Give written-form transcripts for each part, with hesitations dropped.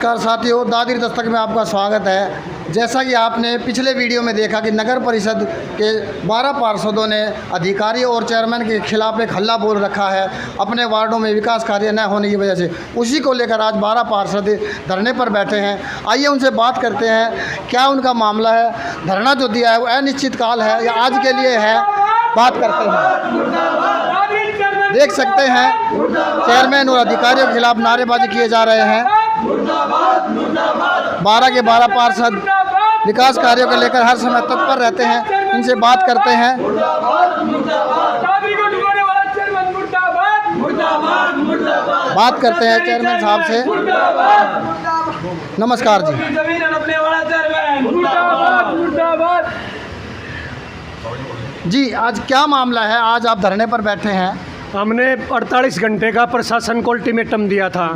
नमस्कार साथियों, दादरी दस्तक में आपका स्वागत है। जैसा कि आपने पिछले वीडियो में देखा कि नगर परिषद के 12 पार्षदों ने अधिकारी और चेयरमैन के खिलाफ एक हल्ला बोल रखा है अपने वार्डों में विकास कार्य न होने की वजह से। उसी को लेकर आज 12 पार्षद धरने पर बैठे हैं। आइए उनसे बात करते हैं, क्या उनका मामला है। धरना जो दिया है वो अनिश्चितकाल है या आज के लिए है, बात करते हैं। देख सकते हैं चेयरमैन और अधिकारियों के खिलाफ नारेबाजी किए जा रहे हैं। 12 के 12 पार्षद विकास कार्यों को लेकर हर समय तत्पर रहते हैं। इनसे बात करते हैं। बात करते हैं चेयरमैन साहब से। नमस्कार जी। जी, आज क्या मामला है, आज आप धरने पर बैठे हैं? हमने 48 घंटे का प्रशासन को अल्टीमेटम दिया था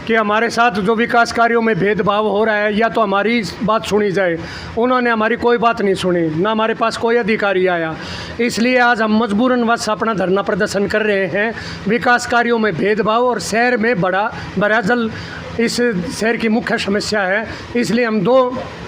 कि हमारे साथ जो विकास कार्यों में भेदभाव हो रहा है या तो हमारी बात सुनी जाए। उन्होंने हमारी कोई बात नहीं सुनी, ना हमारे पास कोई अधिकारी आया। इसलिए आज हम मजबूरनवश अपना धरना प्रदर्शन कर रहे हैं। विकास कार्यों में भेदभाव और शहर में बड़ा जल इस शहर की मुख्य समस्या है। इसलिए हम दो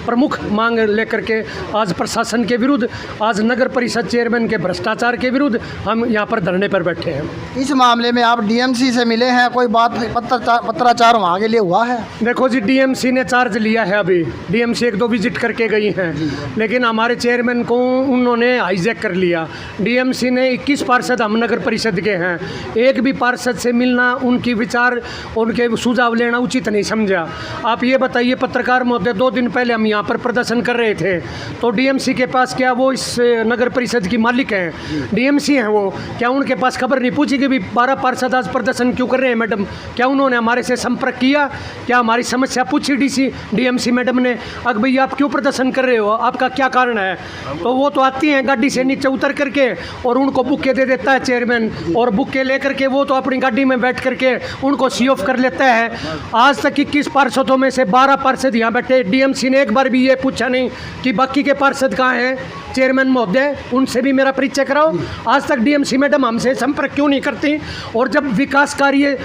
प्रमुख मांग लेकर के आज प्रशासन के विरुद्ध, आज नगर परिषद चेयरमैन के भ्रष्टाचार के विरुद्ध हम यहाँ पर धरने पर बैठे हैं। इस मामले में आप डीएमसी से मिले हैं, कोई बात पत्राचार वहाँ के लिए हुआ है? देखो जी, डीएमसी ने चार्ज लिया है। अभी डीएमसी 1-2 विजिट करके गई हैं, लेकिन हमारे चेयरमैन को उन्होंने हाईजैक कर लिया। डीएमसी ने 21 पार्षद हम नगर परिषद के हैं, एक भी पार्षद से मिलना, उनकी विचार, उनके सुझाव लेना उचित नहीं समझा। आप ये बताइए पत्रकार महोदय, 2 दिन पहले हम यहाँ पर प्रदर्शन कर रहे थे तो डीएमसी के पास, क्या वो इस नगर परिषद की मालिक हैं? डीएमसी हैं वो, क्या उनके पास खबर नहीं पूछी कि भी 12 पार्षद आज प्रदर्शन क्यों कर रहे हैं मैडम? क्या उन्होंने हमारे से संपर्क किया? क्या हमारी समस्या पूछी डीएमसी मैडम ने? अगर भैया आप क्यों प्रदर्शन कर रहे हो, आपका क्या कारण है? तो वो तो आती हैं गाड़ी से नीचे उतर करके और उनको बुक्के दे देता है चेयरमैन, और बुक्के लेकर के वो तो अपनी गाड़ी में बैठ करके उनको सी ऑफ कर लेता है। आज तक 21 पार्षदों में से 12 पार्षद यहाँ बैठे। डीएमसी ने एक बार भी ये पूछा नहीं कि बाकी के पार्षद कहाँ हैं। चेयरमैन महोदय, उनसे भी मेरा परिचय कराओ। आज तक डीएमसी मैडम हमसे संपर्क क्यों नहीं करती? और जब विकास कार्य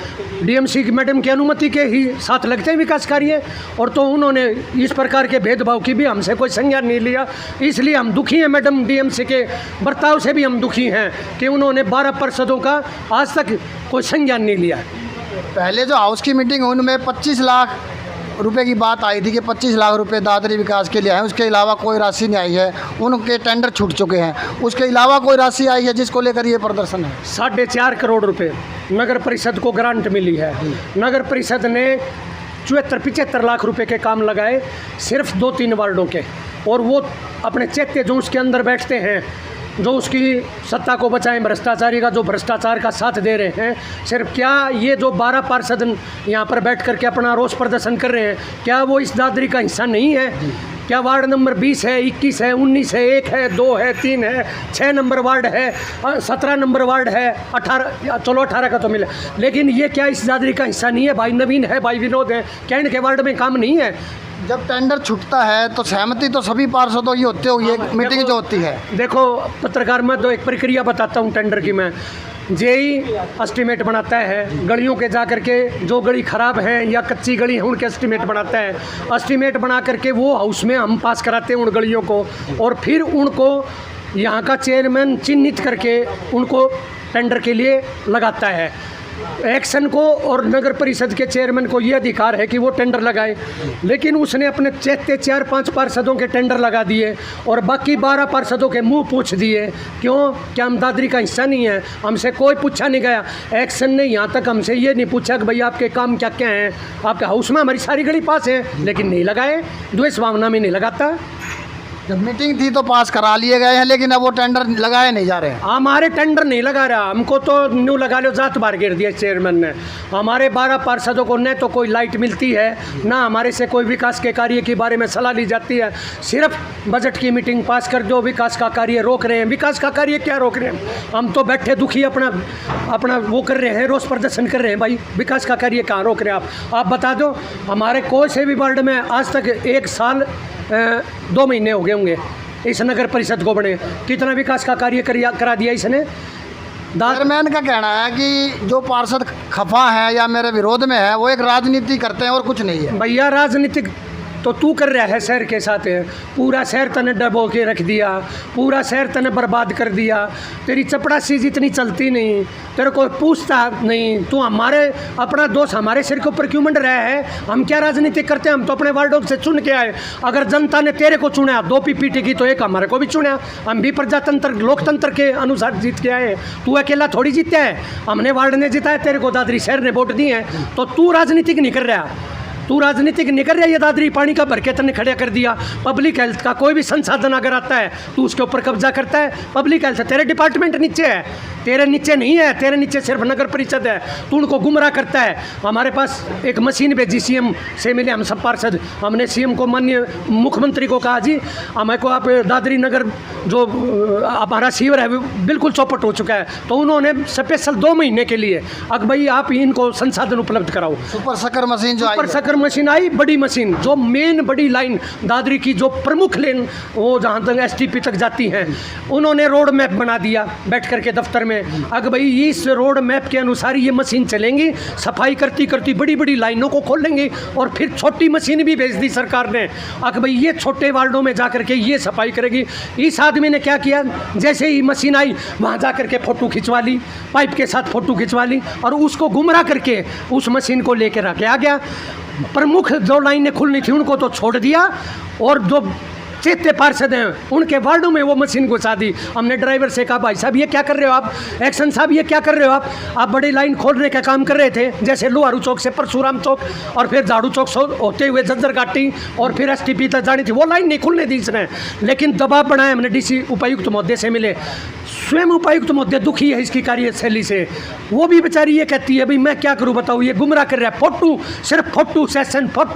डीएमसी की मैडम की अनुमति के ही साथ लगते हैं विकास कार्य, और तो उन्होंने इस प्रकार के भेदभाव की भी हमसे कोई संज्ञान नहीं लिया। इसलिए हम दुखी हैं मैडम, डीएमसी के बर्ताव से भी हम दुखी हैं कि उन्होंने 12 पार्षदों का आज तक कोई संज्ञान नहीं लिया। पहले जो हाउस की मीटिंग हुई उनमें 25 लाख रुपए की बात आई थी कि 25 लाख रुपए दादरी विकास के लिए है, उसके अलावा कोई राशि नहीं आई है। उनके टेंडर छूट चुके हैं, उसके अलावा कोई राशि आई है जिसको लेकर ये प्रदर्शन है? 4.5 करोड़ रुपए नगर परिषद को ग्रांट मिली है। नगर परिषद ने 74-75 लाख रुपए के काम लगाए सिर्फ 2-3 वार्डों के, और वो अपने चैत्य जो उसके अंदर बैठते हैं, जो उसकी सत्ता को बचाएं भ्रष्टाचारी का, जो भ्रष्टाचार का साथ दे रहे हैं, सिर्फ क्या ये जो 12 पार्षद यहाँ पर बैठ करके अपना रोष प्रदर्शन कर रहे हैं, क्या वो इस दादरी का हिस्सा नहीं है? क्या वार्ड नंबर 20 है, 21 है, 19 है, 1 है, 2 है, 3 है, 6 नंबर वार्ड है, 17 नंबर वार्ड है, 18, चलो 18 का तो मिला, लेकिन ये क्या इस दादरी का हिस्सा नहीं है? भाई नवीन है, भाई विनोद है, क्या इनके वार्ड में काम नहीं है? जब टेंडर छूटता है तो सहमति तो सभी पार्षदों की होती होगी, एक मीटिंग जो होती है। देखो पत्रकार, मैं तो एक प्रक्रिया बताता हूँ टेंडर की। मैं जेई एस्टीमेट बनाता है, गलियों के जा करके जो गली ख़राब है या कच्ची गली है उनके एस्टीमेट बनाता है। एस्टीमेट बना करके वो हाउस में हम पास कराते हैं उन गलियों को, और फिर उनको यहाँ का चेयरमैन चिन्हित करके उनको टेंडर के लिए लगाता है। एक्शन को और नगर परिषद के चेयरमैन को ये अधिकार है कि वो टेंडर लगाए, लेकिन उसने अपने 4-5 पार्षदों के टेंडर लगा दिए और बाकी 12 पार्षदों के मुंह पूछ दिए। क्यों? क्या हम दादरी का हिस्सा नहीं है? हमसे कोई पूछा नहीं गया। एक्शन ने यहाँ तक हमसे ये नहीं पूछा कि भाई आपके काम क्या क्या हैं, आपके हाउस में हमारी सारी गली पास है, लेकिन नहीं लगाए। द्वेष भावना में नहीं लगाता। जब मीटिंग थी तो पास करा लिए गए हैं, लेकिन अब वो टेंडर लगाए नहीं जा रहे हैं। हमारे टेंडर नहीं लगा रहा, हमको तो न्यू लगा लो जात बार गिर दिया चेयरमैन ने। हमारे 12 पार्षदों को न तो कोई लाइट मिलती है, ना हमारे से कोई विकास के कार्य के बारे में सलाह ली जाती है। सिर्फ बजट की मीटिंग पास कर दो, विकास का कार्य रोक रहे हैं। विकास का कार्य क्या रोक रहे हैं? हम तो बैठे दुखी अपना वो कर रहे हैं, रोष प्रदर्शन कर रहे हैं। भाई विकास का कार्य कहाँ रोक रहे हैं आप बता दो। हमारे कोई से भी वार्ड में आज तक 1 साल 2 महीने हो गए होंगे इस नगर परिषद को बने, कितना विकास का कार्य करा दिया इसने? चेयरमैन का कहना है कि जो पार्षद खफा है या मेरे विरोध में है वो एक राजनीति करते हैं और कुछ नहीं है। भैया राजनीतिक तो तू कर रहा है शहर के साथ, पूरा शहर तने डबो के रख दिया, पूरा शहर तने बर्बाद कर दिया। तेरी चपड़ासी जितनी चलती नहीं, तेरे को पूछता नहीं, तू हमारे अपना दोस्त हमारे सिर के ऊपर क्यों मंड रहा है? हम क्या राजनीति करते हैं? हम तो अपने वार्डों से चुन के आए। अगर जनता ने तेरे को चुना, 2 पीपीटी की, तो एक हमारे को भी चुना। हम भी प्रजातंत्र लोकतंत्र के अनुसार जीत के आए। तू अकेला थोड़ी जीतता है, हमने वार्ड ने जीता है, तेरे को दादरी शहर ने वोट दिए हैं। तो तू राजनीतिक नहीं कर रहा, तू राजनीतिक नहीं कर रहा। ये दादरी पानी का भर के तने खड़ा कर दिया। पब्लिक हेल्थ का कोई भी संसाधन अगर आता है तू उसके ऊपर कब्जा करता है। पब्लिक हेल्थ तेरे डिपार्टमेंट नीचे है, तेरे नीचे नहीं है, तेरे नीचे सिर्फ नगर परिषद है। तू उनको गुमराह करता है। हमारे पास एक मशीन भेजी सीएम से मिले हम सब पार्षद। हमने सीएम को, माननीय मुख्यमंत्री को कहा, जी हमें को आप दादरी नगर जो हमारा सीवर है बिल्कुल चौपट हो चुका है। तो उन्होंने स्पेशल 2 महीने के लिए अब भाई आप इनको संसाधन उपलब्ध कराओ। सुपर शक्कर मशीन जो सुपर शक्कर मशीन आई, बड़ी मशीन जो मेन बड़ी लाइन दादरी की जो प्रमुख लेन वो जहाँ तक एसटीपी तक जाती हैं, उन्होंने रोड मैप बना दिया बैठ करके दफ्तर में। अगर भाई इस रोड मैप के अनुसार ये मशीन चलेंगी, सफाई करती करती बड़ी बड़ी लाइनों को खोलेंगी। और फिर छोटी मशीन भी भेज दी सरकार ने। अगर भाई ये छोटे वार्डों में जा करके ये सफाई करेगी। इस आदमी ने क्या किया, जैसे ही मशीन आई वहाँ जा करके फ़ोटो खिंचवा ली, पाइप के साथ फ़ोटो खिंचवा ली और उसको गुमराह करके उस मशीन को लेकर आके आ गया। प्रमुख जो लाइनें खुलनी थी उनको तो छोड़ दिया और जो चेते पार्षद हैं उनके वार्डों में वो मशीन घुसा दी। हमने ड्राइवर से कहा, भाई साहब ये क्या कर रहे हो आप, एक्शन साहब ये क्या कर रहे हो आप बड़ी लाइन खोलने का काम कर रहे थे, जैसे लोहारू चौक से परशुराम चौक और फिर झाड़ू चौक से होते हुए झज्जर घाटी और फिर एसटीपी तक जानी थी, वो लाइन नहीं खुलने दी इसने। लेकिन दबाव बनाया हमने, डीसी उपायुक्त महोदय से मिले, स्वयं उपायुक्त महोदय दुखी है इसकी कार्यशैली से। वो भी बेचारी ये कहती है, भाई मैं क्या करूं बताऊं, ये गुमराह कर रहा है। फोटो, सिर्फ फोटो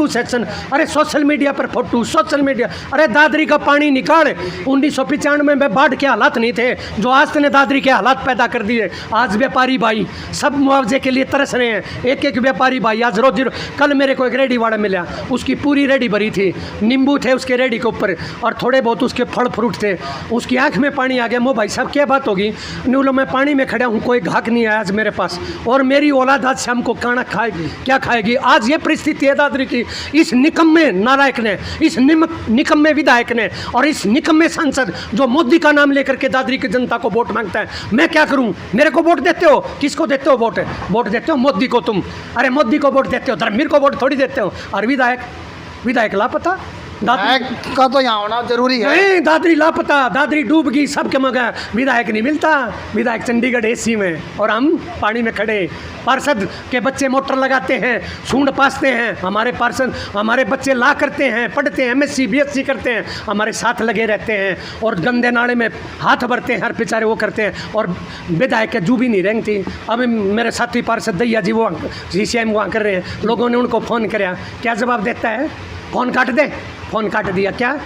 सेशन। अरे सोशल मीडिया पर फोटो, सोशल मीडिया। अरे दादरी का पानी निकाल, 1995 में बाढ़ के हालात नहीं थे जो आज ने दादरी के हालात पैदा कर दिए। आज व्यापारी भाई सब मुआवजे के लिए तरस रहे हैं। एक एक व्यापारी भाई आज रोजी, कल मेरे को एक रेडी वाला मिला, उसकी पूरी रेडी भरी थी, नींबू थे उसके रेडी के ऊपर और थोड़े बहुत उसके फल फ्रूट थे। उसकी आंख में पानी आ गया। मो भाई साहब क्या बात होगी? न्यूलो मैं पानी में खड़ा हूँ, कोई घाक नहीं आया आज मेरे पास और मेरी औलाद आज शाम को खाना खाएगी, क्या खाएगी? आज ये परिस्थिति है दादरी की। इस निकम्मे नालायक ने, इस निकम्मे विधायक ने और इस निकम्मे सांसद जो मोदी का नाम लेकर के दादरी की जनता को वोट मांगता है, मैं क्या करूं? मेरे को वोट देते हो, किसको देते हो वोट? वोट देते हो मोदी को तुम। अरे मोदी को वोट देते हो, धर्मवीर को वोट थोड़ी देते हो। और विधायक लापता, दादरी का तो यहाँ होना जरूरी है। नहीं, दादरी लापता, दादरी डूब गई, सबके मगर विधायक नहीं मिलता। विधायक चंडीगढ़ एसी में और हम पानी में खड़े। पार्षद के बच्चे मोटर लगाते हैं, सूंड पासते हैं, हमारे पार्षद, हमारे बच्चे ला करते हैं, पढ़ते हैं, MSc BSc करते हैं, हमारे साथ लगे रहते हैं और गंदे नाले में हाथ भरते हैं, हर बेचारे वो करते हैं। और विधायक के जू भी नहीं रेंगती। अब मेरे साथी पार्षद दैया जी वो CCM वहाँ कर रहे हैं, लोगों ने उनको फ़ोन कराया, क्या जवाब देता है? फ़ोन काट दे, फ़ोन काट दिया। क्या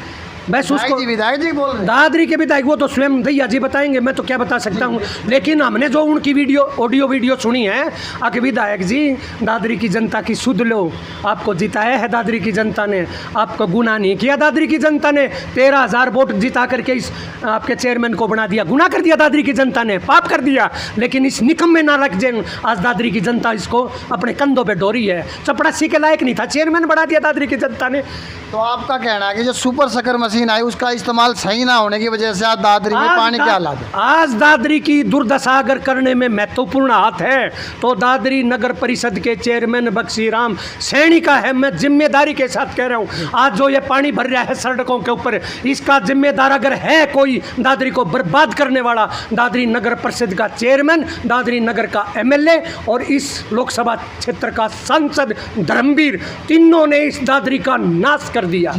बस उसको विधायक जी बोल रहे हैं, दादरी के विधायक, वो तो स्वयं दैया जी बताएंगे, मैं तो क्या बता सकता हूँ। लेकिन हमने जो उनकी ऑडियो वीडियो सुनी है, आके विधायक जी दादरी की जनता की सुध लो, आपको जिताया है दादरी की जनता ने, आपको गुनाह नहीं किया दादरी की जनता ने। 13,000 वोट जिता करके इस आपके चेयरमैन को बना दिया, गुनाह कर दिया दादरी की जनता ने, पाप कर दिया। लेकिन इस निकम्मे नालायक जैन आज दादरी की जनता इसको अपने कंधों पर ढोरी है। चपड़ासी के लायक नहीं था, चेयरमैन बना दिया दादरी की जनता ने। तो आपका कहना है कि जो सुपर शक्कर मशीन आई उसका इस्तेमाल सही ना होने की वजह से आज दादरी में पानी के हालात है। आज दादरी की दुर्दशा अगर करने में महत्वपूर्ण हाथ है तो दादरी नगर परिषद के चेयरमैन बक्सीराम सैनी का है। मैं जिम्मेदारी के साथ कह रहा हूँ, आज जो ये पानी भर रहा है सड़कों के ऊपर, इसका जिम्मेदार अगर है कोई दादरी को बर्बाद करने वाला, दादरी नगर परिषद का चेयरमैन, दादरी नगर का MLA और इस लोकसभा क्षेत्र का सांसद धर्मवीर, तीनों ने इस दादरी का नाश कर दिया।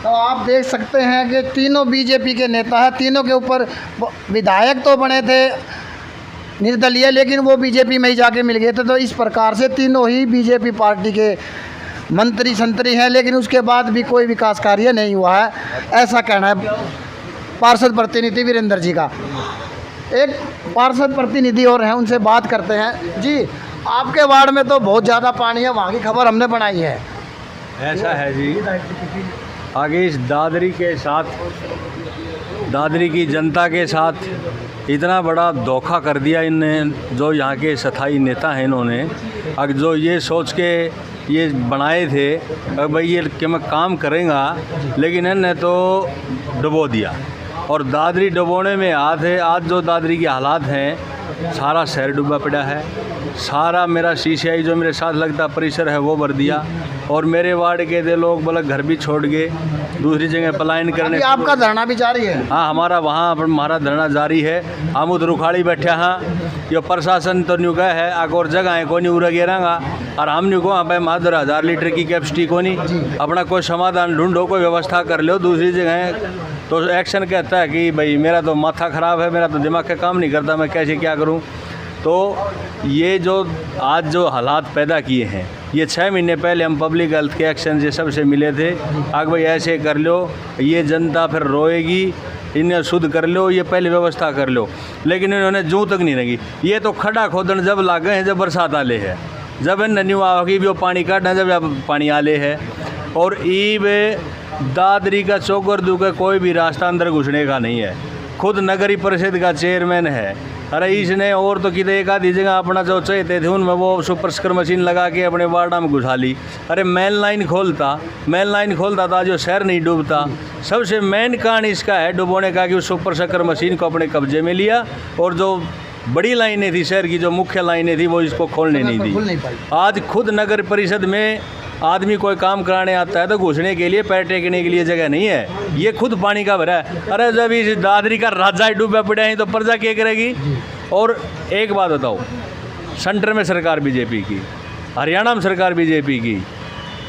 तो आप देख सकते हैं कि तीनों बीजेपी के नेता हैं, तीनों के ऊपर विधायक तो बने थे निर्दलीय, लेकिन वो बीजेपी में ही जाके मिल गए थे। तो इस प्रकार से तीनों ही बीजेपी पार्टी के मंत्री संतरी हैं, लेकिन उसके बाद भी कोई विकास कार्य नहीं हुआ है, ऐसा कहना है पार्षद प्रतिनिधि वीरेंद्र जी का। एक पार्षद प्रतिनिधि और हैं, उनसे बात करते हैं। जी, आपके वार्ड में तो बहुत ज़्यादा पानी है, वहाँ की खबर हमने बनाई है। ऐसा है जी, आगे इस दादरी के साथ, दादरी की जनता के साथ इतना बड़ा धोखा कर दिया इनने, जो यहाँ के स्थायी नेता हैं इन्होंने। अगर जो ये सोच के ये बनाए थे अब भाई ये कि मैं काम करेंगा, लेकिन इन्होंने तो डुबो दिया। और दादरी डुबोने में आज जो दादरी के हालात हैं, सारा शहर डूबा पड़ा है। सारा मेरा CCI जो मेरे साथ लगता परिसर है वो भर दिया, और मेरे वार्ड के दे लोग बोला घर भी छोड़ गए, दूसरी जगह पलायन करने। आपका धरना भी जारी है? हाँ, हमारा धरना जारी है। हम उधर उखाड़ी बैठे हाँ, ये प्रशासन तो न्यू गए है आग और जगह है कोनी उरा गिरांगा, और हम न्यू को भाई 1000 लीटर की कैपेसिटी कोनी, अपना कोई समाधान ढूंढो, कोई व्यवस्था कर लो दूसरी जगह। तो एक्शन कहता है कि भाई मेरा तो माथा ख़राब है, मेरा तो दिमाग का काम नहीं करता, मैं कैसे क्या करूं। तो ये जो आज जो हालात पैदा किए हैं, ये 6 महीने पहले हम पब्लिक हेल्थ के एक्शन से सबसे मिले थे। आग भाई ऐसे कर लो, ये जनता फिर रोएगी, इन्हें शुद्ध कर लो, ये पहले व्यवस्था कर लो, लेकिन इन्होंने जूँ तक नहीं लगी। ये तो खड्डा खोदन जब लागे हैं जब बरसात आले है, जब इन न्यू आगे भी वो पानी काटना जब पानी आले है। और ईब दादरी का चौकर दू का कोई भी रास्ता अंदर घुसने का नहीं है। खुद नगरी परिषद का चेयरमैन है, अरे इसने और तो किधर एक आधी जगह अपना जो चाहते थे उनमें वो सुपर स्कर मशीन लगा के अपने वार्डा में घुसा ली। अरे मेन लाइन खोलता था जो शहर नहीं डूबता। सबसे मेन कारण इसका है डुबोने का कि उस सुपर स्कर मशीन को अपने कब्जे में लिया, और जो बड़ी लाइनें थी शहर की, जो मुख्य लाइनें थी, वो इसको खोलने नहीं दी। आज खुद नगर परिषद में आदमी कोई काम कराने आता है तो घुसने के लिए, पैर टेकने के लिए जगह नहीं है, ये खुद पानी का भरा है। अरे जब इस दादरी का राजा ही डूबा पड़ा है तो प्रजा क्या करेगी। और एक बात बताओ, सेंटर में सरकार बीजेपी की, हरियाणा में सरकार बीजेपी की,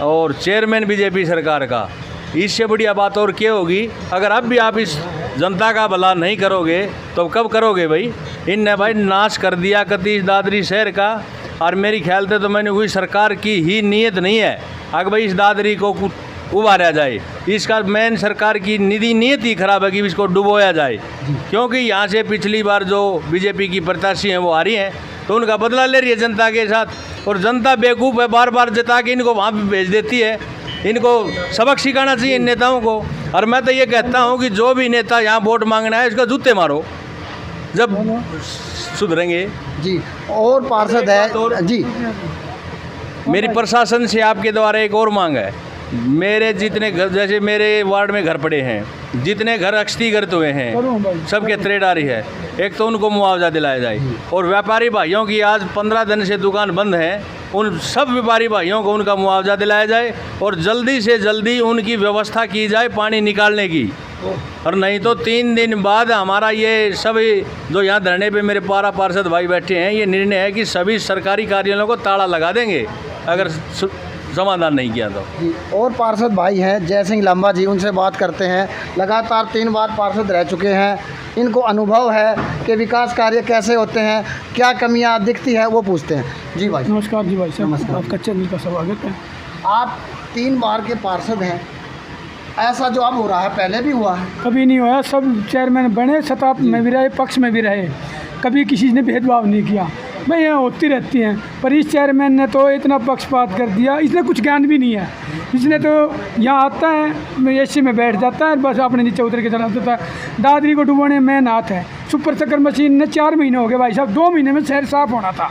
और चेयरमैन बीजेपी सरकार का, इससे बढ़िया बात और क्या होगी। अगर अब भी आप इस जनता का भला नहीं करोगे तो कब करोगे भाई। इनने भाई नाश कर दिया कति दादरी शहर का, और मेरी ख्याल से तो मैंने कोई सरकार की ही नीयत नहीं है अगर भाई इस दादरी को उबारा जाए। इसका मेन सरकार की नीयत ही खराब है कि इसको डुबोया जाए, क्योंकि यहाँ से पिछली बार जो बीजेपी की प्रत्याशी हैं वो आ रही हैं, तो उनका बदला ले रही है जनता के साथ। और जनता बेवकूफ़ है, बार बार जता के इनको वहाँ पर भेज देती है। इनको सबक सिखाना चाहिए इन नेताओं को। और मैं तो ये कहता हूँ कि जो भी नेता यहाँ वोट मांगना है इसका जूते मारो, जब सुधरेंगे जी। और पार्षद है जी, मेरी प्रशासन से आपके द्वारा एक और मांग है। मेरे जितने घर, जैसे मेरे वार्ड में घर पड़े हैं, जितने घर क्षतिग्रस्त हुए हैं, सबके त्रेडारी है, एक तो उनको मुआवजा दिलाया जाए। और व्यापारी भाइयों की आज 15 दिन से दुकान बंद है, उन सब व्यापारी भाइयों को उनका मुआवजा दिलाया जाए, और जल्दी से जल्दी उनकी व्यवस्था की जाए पानी निकालने की। और नहीं तो 3 दिन बाद हमारा ये सभी जो यहाँ धरने पे मेरे पार्षद भाई बैठे हैं, ये निर्णय है कि सभी सरकारी कार्यालयों को ताला लगा देंगे अगर समाधान नहीं किया तो। और पार्षद भाई हैं जय सिंह लंबा जी, उनसे बात करते हैं। लगातार 3 बार पार्षद रह चुके हैं, इनको अनुभव है कि विकास कार्य कैसे होते हैं, क्या कमियां दिखती है, वो पूछते हैं। जी भाई नमस्कार। जी भाई साहब, आपका चैनल का स्वागत है। आप 3 बार के पार्षद हैं, ऐसा जो अब हो रहा है पहले भी हुआ है? कभी नहीं हुआ। सब चेयरमैन बने, सत्ता में भी रहे, पक्ष में भी रहे, कभी किसी ने भेदभाव नहीं किया। भाई यहाँ होती रहती हैं, पर इस चेयरमैन ने तो इतना पक्षपात कर दिया। इसने कुछ ज्ञान भी नहीं है। इसने तो यहाँ आता है, एसी में बैठ जाता है, बस अपने नीचे उतर के चला जाता है। दादरी को डुबोने में नाथ है। सुपर स्कर मशीन ने 4 महीने हो गए भाई साहब, 2 महीने में शहर साफ़ होना था।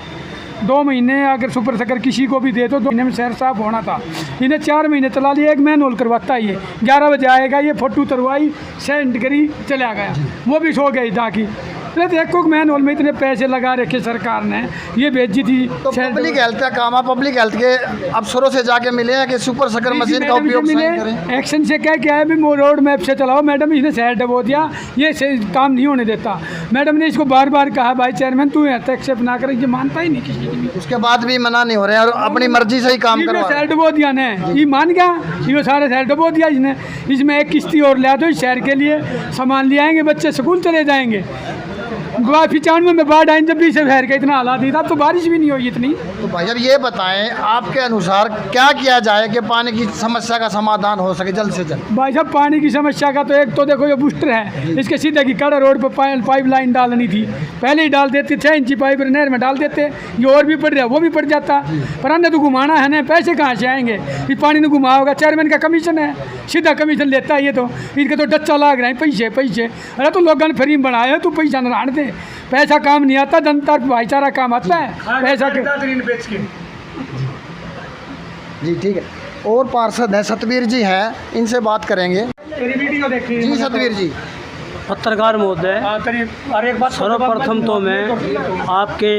2 महीने अगर सुपर स्कर किसी को भी दे तो 2 महीने में शहर साफ़ होना था। इन्हें 4 महीने चला लिया। एक मैनुअल करवाता है, ये 11 बजे आएगा, ये फोटो उतरवाई, सेंड करी, चला गया, वो भी सो गई जाके। तो देखो मैनुअल में इतने पैसे लगा रखे सरकार ने, ये भेजी थी। तो पब्लिक हेल्थ का काम है, पब्लिक हेल्थ के अफसरों से जाके मिले हैं कि सुपर स्कर मशीन का उपयोग करें। एक्शन से क्या है भी रोड मैप से चलाओ। मैडम इसने शहर डबो दिया, ये काम नहीं होने देता। मैडम ने इसको बार बार कहा भाई चेयरमैन तू एक्सेप्ट ना करे, ये मानता ही नहीं किसी की। उसके बाद भी मना नहीं हो रहे हैं और अपनी मर्जी से ही काम करवा रहे हैं। शहर डबो दिया ने, ये मान गया, ये सारे शहर डबो दिया इसने। इसमें एक किश्ती और लिया दो शहर के लिए, सामान ले आएंगे, बच्चे स्कूल चले जाएंगे। 95 में बाढ़ आई, जब भी शहर का इतना हालात नहीं था, अब तो बारिश भी नहीं हुई इतनी। तो भाई अब ये बताएं, आपके अनुसार क्या किया जाए कि पानी की समस्या का समाधान हो सके जल्द से जल्द? भाई साहब पानी की समस्या का तो एक तो देखो ये बूस्टर है, इसके सीधे की कड़ा रोड पर पाइप लाइन डालनी थी, पहले ही डाल देते, 6 इंची पाइप नहर में डाल देते, ये और भी पड़ रहा वो भी पड़ जाता, पर हमने तो घुमाना है ना, पैसे कहाँ से आएंगे? ये पानी नहीं घुमा होगा, चेयरमैन का कमीशन है, सीधा कमीशन लेता है ये तो, इनके तो डच्चा लाग रहे हैं पैसे पैसे। अरे तो लोगों ने फ्री में बनाया, तू पैसा न लाने दे, पैसा काम नहीं आता, जनता भाईचारा काम आता है पैसा के। बेच के जी ठीक है। और पार्षद हैं सतवीर जी हैं, इनसे बात करेंगे। तेरी वीडियो देखी जी सतवीर जी। पत्रकार महोदय, सर्वप्रथम तो मैं आपके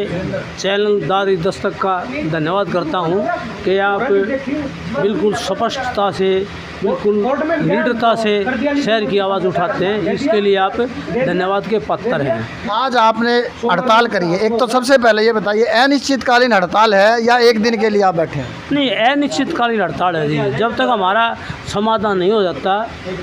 चैनल दादी दस्तक का धन्यवाद करता हूं कि आप बिल्कुल स्पष्टता से, बिल्कुल दृढ़ता से शहर की आवाज़ उठाते हैं, इसके लिए आप धन्यवाद के पात्र हैं। आज आपने हड़ताल करी है, एक तो सबसे पहले ये बताइए अनिश्चितकालीन हड़ताल है या एक दिन के लिए आप बैठे हैं? नहीं, अनिश्चितकालीन हड़ताल है जी, जब तक हमारा समाधान नहीं हो जाता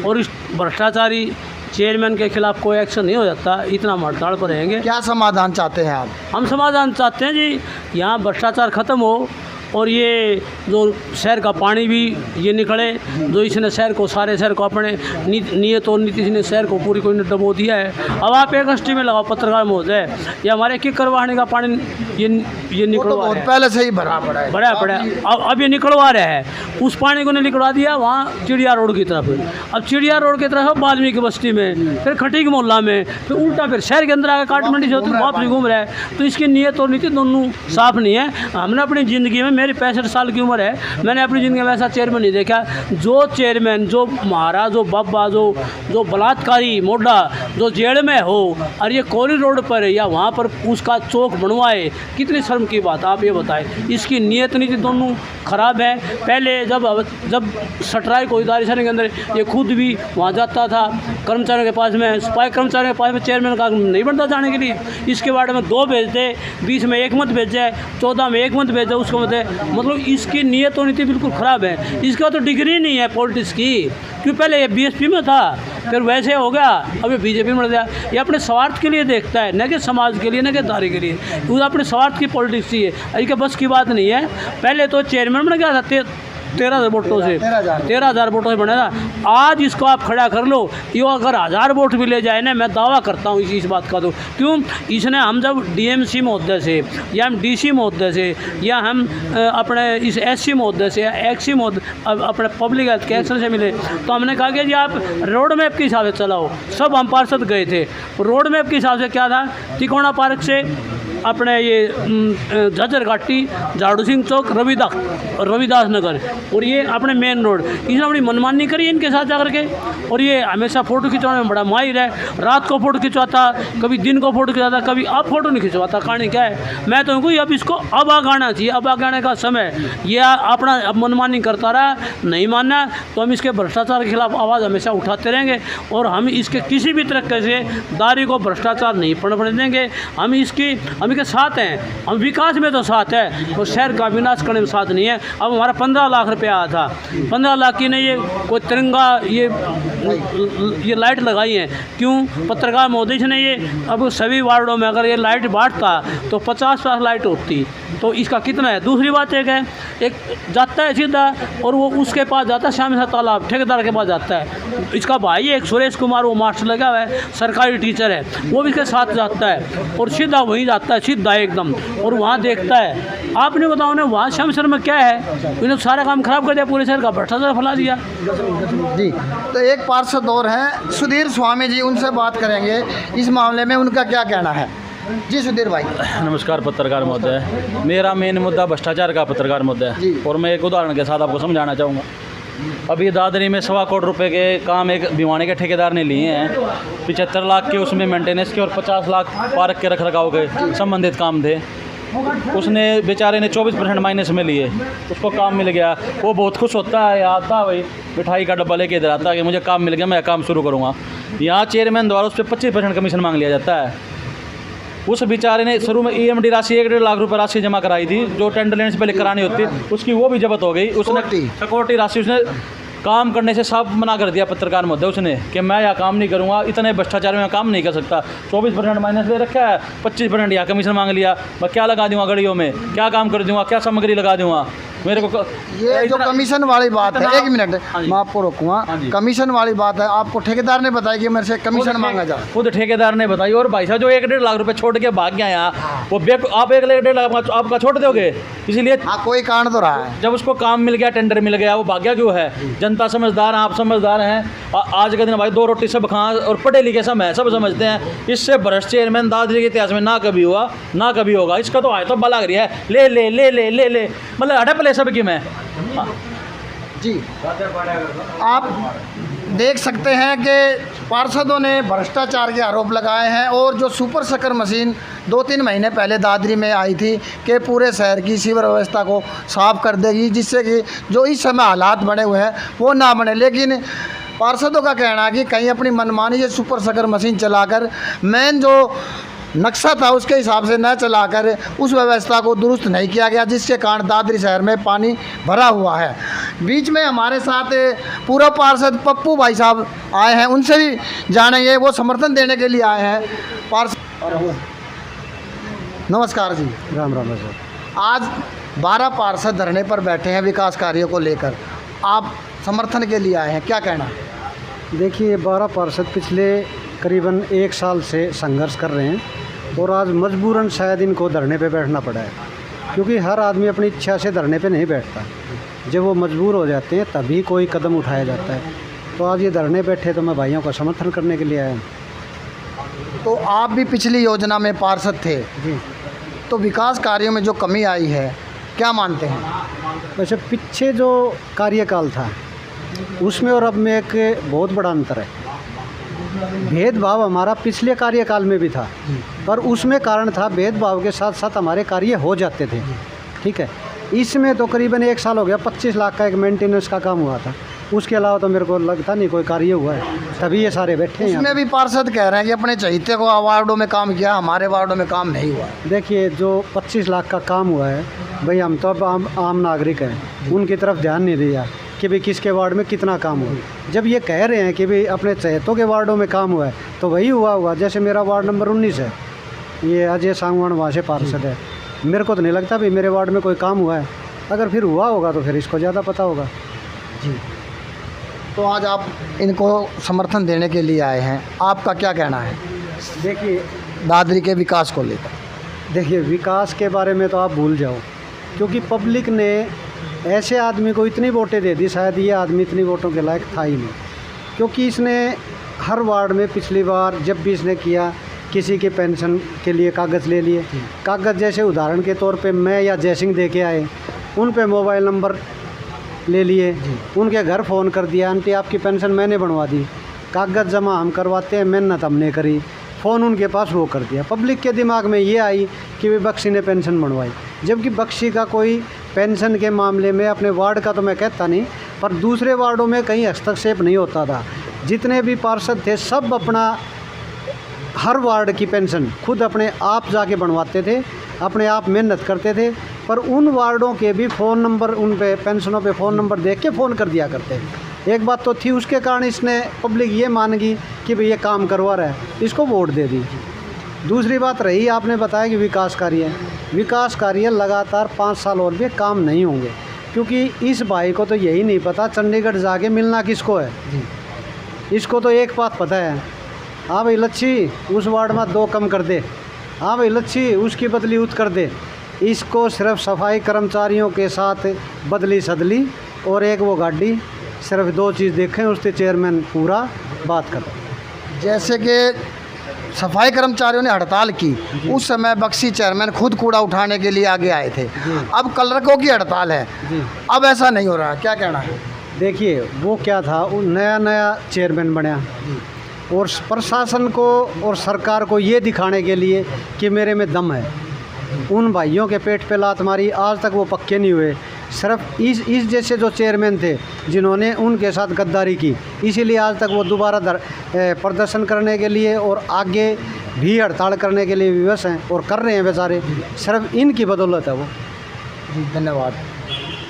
और इस भ्रष्टाचारी चेयरमैन के खिलाफ कोई एक्शन नहीं हो जाता, इतना हम हड़ताल पर रहेंगे। क्या समाधान चाहते हैं आप? हम समाधान चाहते हैं जी, यहाँ भ्रष्टाचार ख़त्म हो और ये जो शहर का पानी भी ये निकले, जो इसने शहर को, सारे शहर को अपने नियत और नीति ने शहर को पूरी कोई ने डबो दिया है। अब आप एक स्टीम में लगाओ पत्रकार महोदय, ये हमारे किक्कर वाहने का पानी ये निकलवा बहुत पहले से ही भरा पड़ा है, बड़ा पड़ा है, अब ये निकलवा रहा है, उस पानी को ने निकलवा दिया वहाँ चिड़िया रोड की तरफ। अब चिड़िया रोड की तरफ वाल्मीकि बस्ती में, फिर खटीक मोहल्ला में, फिर उल्टा फिर शहर के अंदर आकर काटमंडी से वापस घूम रहा है। तो इसकी नीयत और नीति दोनों साफ नहीं है। हमने अपनी ज़िंदगी में, मेरी 65 साल की उम्र है, मैंने अपनी ज़िंदगी में ऐसा चेयरमैन नहीं देखा। जो चेयरमैन, जो महाराज, जो बाबा, जो बलात्कारी मोडा जो जेल में हो और ये कोरी रोड पर या वहाँ पर उसका चौक बनवाए, कितनी शर्म की बात, आप ये बताएं। इसकी नीयत नीति दोनों ख़राब है। पहले जब सटराई को इदारे के अंदर ये खुद भी वहाँ जाता था कर्मचारियों के पास में, सफाई कर्मचारियों के पास में, चेयरमैन का नहीं बनता जाने के लिए। इसके बारे में 2 भेजते, 20 में 1 मत भेजे, 14 में 1 मत भेजे, उसको मतलब इसकी नीयत और नीति बिल्कुल ख़राब है। इसका तो डिग्री नहीं है पॉलिटिक्स की, क्यों पहले ये बीएसपी में था, फिर वैसे हो गया, अब ये बीजेपी में गया। ये अपने स्वार्थ के लिए देखता है, न कि समाज के लिए, न कि दारी के लिए, वो अपने स्वार्थ की पॉलिटिक्स चाहिए। इसके बस की बात नहीं है। पहले तो चेयरमैन बन गया था 13,000 वोटों से, 13,000 वोटों से बना था। आज इसको आप खड़ा कर लो, ये अगर 1000 वोट भी ले जाए ना, मैं दावा करता हूँ इस बात का। तो क्यों इसने, हम जब डीएमसी महोदय से या हम डीसी महोदय से या हम अपने इस एससी महोदय से या एक्सी महोदय अपने पब्लिक हेल्थ के एक्शन से मिले, तो हमने कहा कि जी आप रोड मैप के हिसाब से चलाओ। सब हम पार्षद गए थे, रोड मैप के हिसाब से क्या था, तिकोना पार्क से अपने ये झज्जर घाटी, झाड़ू सिंह चौक, रविदास नगर और ये अपने मेन रोड, इसने अपनी मनमानी करी इनके साथ जाकर के। और ये हमेशा फ़ोटो खिंचवाने में बड़ा माहिर है, रात को फ़ोटो खिंचवाता, कभी दिन को फ़ोटो खिंचवाता, कभी अब फ़ोटो नहीं खिंचवाता। कहानी क्या है, मैं तो कहूँ अब इसको अब आगाना चाहिए, अब आगाने का समय। ये अपना अब मनमानी करता रहा, नहीं मानना तो हम इसके भ्रष्टाचार के खिलाफ आवाज़ हमेशा उठाते रहेंगे और हम इसके किसी भी तरीके से दारी को भ्रष्टाचार नहीं पड़ने देंगे। हम के साथ हैं, हम विकास में तो साथ है, और शहर का विनाश करने में साथ नहीं है। अब हमारा 15 लाख रुपया आया था, 15 लाख की नहीं, ये कोई तिरंगा ये लाइट लगाई है। क्यों पत्रकार महोदय ने ये, अब सभी वार्डों में अगर ये लाइट बांटता तो 50 लाइट होती, तो इसका कितना है। दूसरी बात एक जाता है सीधा और वो उसके पास जाता है, श्याम तालाब ठेकेदार के पास जाता है। इसका भाई है एक सुरेश कुमार, वो मास्टर लगा हुआ है, सरकारी टीचर है, वो भी इसके साथ जाता है और सीधा वहीं जाता है, सीधा एकदम, और वहाँ देखता है। आपने बताओ ना वहाँ श्याम शर्मा क्या है, इन्होंने सारा काम खराब कर दिया, पूरे शहर का भ्रष्टाचार फैला दिया। जी तो एक पार्षद और हैं सुधीर स्वामी जी, उनसे बात करेंगे इस मामले में, उनका क्या कहना है। जी सुधीर भाई। नमस्कार पत्रकार महोदय, मेरा मेन मुद्दा भ्रष्टाचार का पत्रकार मुद्दा है और मैं एक उदाहरण के साथ आपको समझाना चाहूँगा। अभी दादरी में 1.25 करोड़ रुपए के काम एक भिवानी के ठेकेदार ने लिए हैं, 75 लाख के उसमें मेंटेनेंस के और 50 लाख पार्क के रख रखाव के संबंधित काम थे। उसने बेचारे ने 24% माइनस में लिए, उसको काम मिल गया, वो बहुत खुश होता है, आता भाई मिठाई का डब्बा लेके इधर आता है कि मुझे काम मिल गया, मैं काम शुरू करूँगा। यहाँ चेयरमैन द्वारा उस पर 25% कमीशन मांग लिया जाता है। उस बेचारे ने शुरू में EMD राशि 1.5 लाख रुपए राशि जमा कराई थी, जो टेंडर लेने से पहले करानी होती, उसकी वो भी जब्त हो गई। उसने सिक्योरिटी राशि उसने काम करने से सब मना कर दिया पत्रकार महोदय उसने कि मैं यहाँ काम नहीं करूँगा, इतने भ्रष्टाचार में मैं काम नहीं कर सकता। 24% माइनस ले रखा है, 25% यहाँ कमीशन मांग लिया। मैं क्या लगा दूँगा गाड़ियों में, क्या काम कर दूँगा, क्या सामग्री लगा दूँगा मेरे को। ये जो कमीशन वाली बात है, एक मिनट हाँ जी। मैं आपको रोकूंगा। हाँ जी। कमीशन वाली बात है, आपको ठेकेदार ने बताया कि मेरे से कमीशन मांगा जाए। खुद ठेकेदार ने बताई। और भाई साहब जो 1-1.5 लाख रुपए छोड़ के भाग गया यहाँ, वो आप 1-1.5 लाख आपका छोड़ दोगे? इसीलिए हाँ, कोई कारण तो रहा है। जब उसको काम मिल गया, टेंडर मिल गया, वो भाग्या क्यों है? जनता समझदार है, आप समझदार हैं। आज के दिन भाई 2 रोटी सब खा और पढ़े लिखे सब है, सब समझते हैं। इससे भ्रष्ट चेयरमैन दादरी के इतिहास में ना कभी हुआ, ना कभी होगा। इसका तो आए तो बला रही है, ले ले ले ले ले ले, मतलब हड़प ले सब की मैं। जी, आप देख सकते हैं कि पार्षदों ने भ्रष्टाचार के आरोप लगाए हैं और जो सुपर शक्कर मशीन 2-3 महीने पहले दादरी में आई थी कि पूरे शहर की सीवर व्यवस्था को साफ कर देगी, जिससे कि जो इस समय हालात बने हुए हैं वो ना बने। लेकिन पार्षदों का कहना है कि कहीं अपनी मनमानी से सुपर शक्कर मशीन चलाकर मेन जो नक्शा था उसके हिसाब से न चलाकर उस व्यवस्था को दुरुस्त नहीं किया गया, जिसके कारण दादरी शहर में पानी भरा हुआ है। बीच में हमारे साथ पूर्व पार्षद पप्पू भाई साहब आए हैं, उनसे भी जानेंगे, वो समर्थन देने के लिए आए हैं। पार्षद नमस्कार जी। राम राम सर। आज 12 पार्षद धरने पर बैठे हैं विकास कार्यों को लेकर, आप समर्थन के लिए आए हैं, क्या कहना? देखिए, 12 पार्षद पिछले करीबन 1 साल से संघर्ष कर रहे हैं और आज मजबूरन शायद इनको धरने पे बैठना पड़ा है, क्योंकि हर आदमी अपनी इच्छा से धरने पे नहीं बैठता। जब वो मजबूर हो जाते हैं तभी कोई कदम उठाया जाता है। तो आज ये धरने बैठे तो मैं भाइयों का समर्थन करने के लिए आया हूँ। तो आप भी पिछली योजना में पार्षद थे जी। तो विकास कार्यों में जो कमी आई है क्या मानते हैं? वैसे पीछे जो कार्यकाल था उसमें और अब में एक बहुत बड़ा अंतर है। भेदभाव हमारा पिछले कार्यकाल में भी था, पर उसमें कारण था भेदभाव के साथ साथ हमारे कार्य हो जाते थे, ठीक है। इसमें तो करीबन 1 साल हो गया, 25 लाख का एक मेंटेनेंस का काम हुआ था, उसके अलावा तो मेरे को लगता नहीं कोई कार्य हुआ है, तभी ये सारे बैठे हैं। उसमें भी पार्षद कह रहे हैं कि अपने चहिते को वार्डों में काम किया, हमारे वार्डों में काम नहीं हुआ। देखिए, जो 25 लाख का काम हुआ है भाई, हम तो अब आम नागरिक हैं, उनकी तरफ ध्यान नहीं दिया कि भाई किसके वार्ड में कितना काम हुआ। जब ये कह रहे हैं कि भाई अपने चहेतों के वार्डों में काम हुआ है तो वही हुआ। जैसे मेरा वार्ड नंबर 19 है, ये अजय सांगवान वहाँ से पार्षद है, मेरे को तो नहीं लगता भाई मेरे वार्ड में कोई काम हुआ है। अगर फिर हुआ होगा तो फिर इसको ज़्यादा पता होगा। जी, तो आज आप इनको समर्थन देने के लिए आए हैं, आपका क्या कहना है देखिए दादरी के विकास को लेकर? देखिए, विकास के बारे में तो आप भूल जाओ, क्योंकि पब्लिक ने ऐसे आदमी को इतनी वोटें दे दी, शायद ये आदमी इतनी वोटों के लायक था ही नहीं। क्योंकि इसने हर वार्ड में पिछली बार जब भी इसने किया, किसी के पेंशन के लिए कागज़ ले लिए। कागज़ जैसे उदाहरण के तौर पे मैं या जयसिंह दे के आए, उन पे मोबाइल नंबर ले लिए, उनके घर फ़ोन कर दिया, आंटी आपकी पेंशन मैंने बनवा दी। कागज़ जमा हम करवाते हैं, मेहनत हमने करी, फ़ोन उनके पास वो कर दिया। पब्लिक के दिमाग में ये आई कि वे बख्शी ने पेंशन बनवाई, जबकि बख्शी का कोई पेंशन के मामले में, अपने वार्ड का तो मैं कहता नहीं, पर दूसरे वार्डों में कहीं हस्तक्षेप नहीं होता था। जितने भी पार्षद थे सब अपना हर वार्ड की पेंशन खुद अपने आप जाके बनवाते थे, अपने आप मेहनत करते थे। पर उन वार्डों के भी फ़ोन नंबर, उन पे पेंशनों पे फ़ोन नंबर देख के फ़ोन कर दिया करते थे। एक बात तो थी, उसके कारण इसने पब्लिक ये मान गई कि भाई ये काम करवा रहा है, इसको वोट दे दी। दूसरी बात रही, आपने बताया कि विकास कार्य लगातार 5 साल और भी काम नहीं होंगे, क्योंकि इस भाई को तो यही नहीं पता चंडीगढ़ जाके मिलना किसको है। इसको तो एक बात पता है, हाँ भाई लच्छी उस वार्ड में 2 कम कर दे, हाँ भाई लच्छी उसकी बदली उत कर दे। इसको सिर्फ सफाई कर्मचारियों के साथ बदली सदली और एक वो गाड़ी, सिर्फ 2 चीज़ देखें, उससे चेयरमैन पूरा बात कर। जैसे कि सफाई कर्मचारियों ने हड़ताल की, उस समय बख्शी चेयरमैन खुद कूड़ा उठाने के लिए आगे आए थे। अब क्लर्कों की हड़ताल है, अब ऐसा नहीं हो रहा, क्या कहना है? देखिए, वो क्या था, वो नया चेयरमैन बना और प्रशासन को और सरकार को ये दिखाने के लिए कि मेरे में दम है, उन भाइयों के पेट पे लात मारी, आज तक वो पक्के नहीं हुए। सिर्फ इस जैसे जो चेयरमैन थे जिन्होंने उनके साथ गद्दारी की, इसीलिए आज तक वो दोबारा प्रदर्शन करने के लिए और आगे भी हड़ताल करने के लिए विवश हैं और कर रहे हैं बेचारे, सिर्फ इनकी बदौलत है वो। जी, धन्यवाद।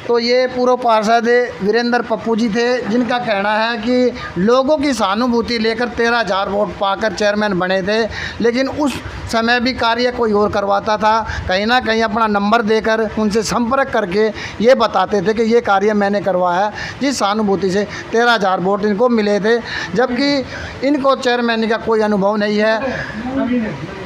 तो ये पूर्व पार्षद वीरेंद्र पप्पू जी थे, जिनका कहना है कि लोगों की सहानुभूति लेकर 13,000 वोट पाकर चेयरमैन बने थे, लेकिन उस समय भी कार्य कोई और करवाता था। कहीं ना कहीं अपना नंबर देकर उनसे संपर्क करके ये बताते थे कि ये कार्य मैंने करवाया है, जिस सहानुभूति से 13,000 वोट इनको मिले थे, जबकि इनको चेयरमैन का कोई अनुभव नहीं है।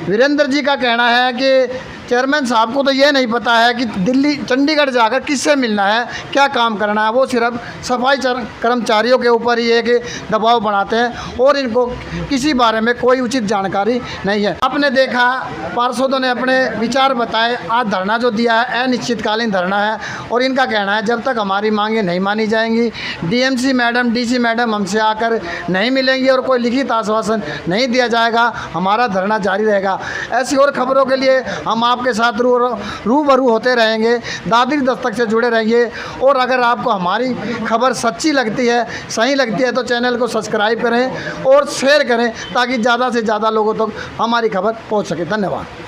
वीरेंद्र जी का कहना है कि चेयरमैन साहब को तो ये नहीं पता है कि दिल्ली चंडीगढ़ जाकर किससे मिलना है, क्या काम करना है। वो सिर्फ सफाई कर्मचारियों के ऊपर ही एक दबाव बनाते हैं और इनको किसी बारे में कोई उचित जानकारी नहीं है। आपने देखा पार्षदों ने अपने विचार बताए। आज धरना जो दिया है अनिश्चितकालीन धरना है और इनका कहना है जब तक हमारी मांगें नहीं मानी जाएंगी, डीएमसी मैडम, डीसी मैडम हमसे आकर नहीं मिलेंगी और कोई लिखित आश्वासन नहीं दिया जाएगा, हमारा धरना जारी रहेगा। ऐसी और खबरों के लिए हम आपके साथ रूबरू होते रहेंगे। दादरी दस्तक से जुड़े रहिए और अगर आपको हमारी खबर सच्ची लगती है, सही लगती है तो चैनल को सब्सक्राइब करें और शेयर करें ताकि ज़्यादा से ज़्यादा लोगों तक हमारी खबर पहुंच सके। धन्यवाद।